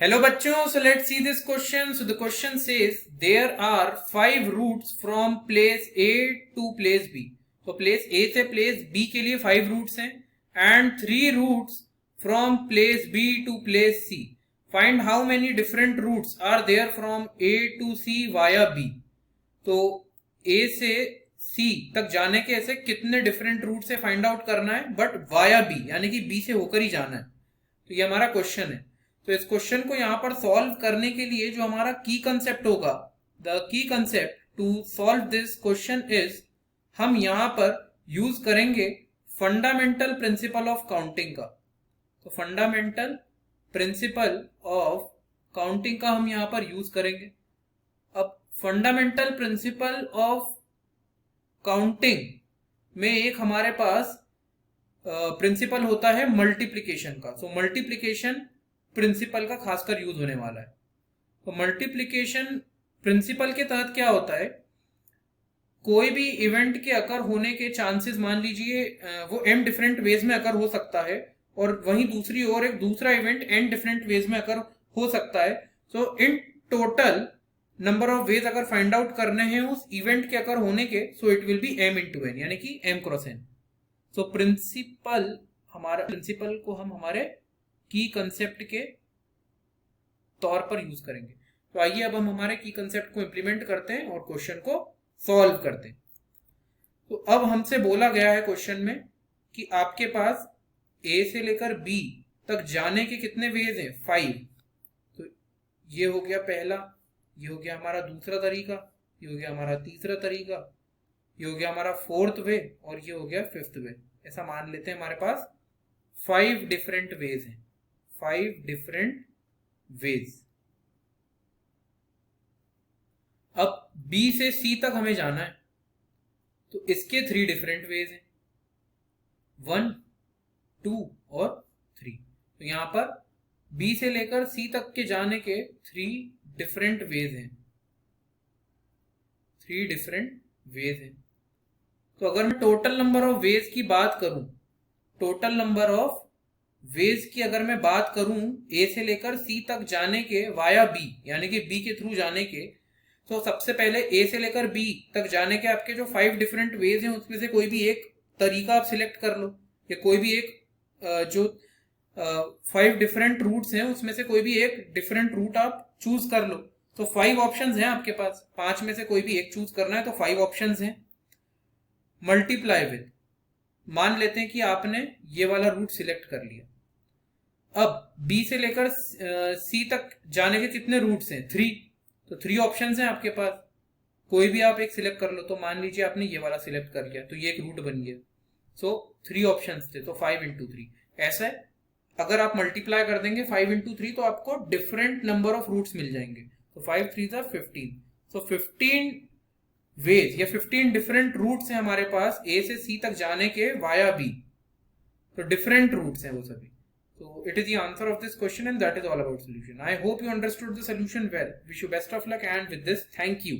Hello बच्चों, so let's see this question. So the question says there are 5 routes from place A to place B. तो place A से place B के लिए 5 routes हैं and 3 routes from place B to place C. Find how many different routes are there from A to C via B. तो A से C तक जाने के ऐसे कितने डिफरेंट रूट से फाइंड आउट करना है, बट वाया B यानी कि B से होकर ही जाना है. तो ये हमारा क्वेश्चन है. तो इस क्वेश्चन को यहां पर सॉल्व करने के लिए जो हमारा की कंसेप्ट होगा, the key concept to solve this question is, हम यहां पर यूज करेंगे फंडामेंटल प्रिंसिपल ऑफ काउंटिंग का. तो फंडामेंटल प्रिंसिपल ऑफ काउंटिंग का हम यहां पर यूज करेंगे. अब फंडामेंटल प्रिंसिपल ऑफ काउंटिंग में एक हमारे पास प्रिंसिपल होता है मल्टीप्लिकेशन का. सो मल्टीप्लिकेशन प्रिंसिपल का खासकर यूज होने वाला है. तो मल्टीप्लिकेशन प्रिंसिपल के तहत क्या होता है, कोई भी इवेंट के अकर होने के चांसेस मान लीजिए वो m डिफरेंट वेज में अकर हो सकता है, और वहीं दूसरी ओर एक दूसरा इवेंट n डिफरेंट वेज में अकर हो सकता है. So in total number of ways अगर फाइंड आउट करने हैं उस इवेंट के अकर होने के, so it will be m into n यानी कि m cross n. So principle, हमारा प्रिंसिपल को हम हमारे की कंसेप्ट के तौर पर यूज करेंगे. तो आइए अब हम हमारे की कंसेप्ट को इंप्लीमेंट करते हैं और क्वेश्चन को सॉल्व करते हैं. तो अब हमसे बोला गया है क्वेश्चन में कि आपके पास ए से लेकर बी तक जाने के कितने वेज हैं, 5. तो ये हो गया पहला, ये हो गया हमारा दूसरा तरीका, ये हो गया हमारा तीसरा तरीका, ये हो गया हमारा फोर्थ वे, और ये हो गया फिफ्थ वे. ऐसा मान लेते हैं हमारे पास 5 डिफरेंट वेज हैं, 5 डिफरेंट वेज. अब B से C तक हमें जाना है, तो इसके 3 डिफरेंट वेज हैं, 1, 2 और 3. तो यहां पर B से लेकर C तक के जाने के 3 डिफरेंट वेज हैं, 3 डिफरेंट वेज हैं. तो अगर मैं टोटल नंबर ऑफ वेज की बात करूं, टोटल नंबर ऑफ वेज की अगर मैं बात करूं ए से लेकर सी तक जाने के वाया बी यानी कि बी के थ्रू जाने के, तो सबसे पहले ए से लेकर बी तक जाने के आपके जो 5 डिफरेंट वेज हैं उसमें से कोई भी एक तरीका आप सिलेक्ट कर लो, या कोई भी एक जो 5 डिफरेंट रूट्स हैं उसमें से कोई भी एक डिफरेंट रूट आप चूज कर लो. तो 5 ऑप्शंस हैं आपके पास, 5 में से कोई भी एक चूज करना है, तो 5 ऑप्शंस हैं. मल्टीप्लाई विद, मान लेते हैं कि आपने ये वाला रूट सिलेक्ट कर लिया. अब B से लेकर C तक जाने के कितने रूट्स हैं, 3. तो 3 ऑप्शंस हैं आपके पास, कोई भी आप एक सिलेक्ट कर लो. तो मान लीजिए आपने ये वाला सिलेक्ट कर लिया, तो ये एक रूट बन गया. सो 3 ऑप्शंस थे, तो 5 इंटू 3. ऐसा है, अगर आप मल्टीप्लाई कर देंगे 5 इंटू 3 तो आपको डिफरेंट नंबर ऑफ रूट्स मिल जाएंगे. तो 5 3 15. सो 15 वेज या 15 डिफरेंट रूट्स हैं हमारे पास A से C तक जाने के वाया B. तो डिफरेंट रूट्स हैं वो सभी. So it is the answer of this question, and that is all about solution. I hope you understood the solution well. Wish you best of luck, and with this, thank you.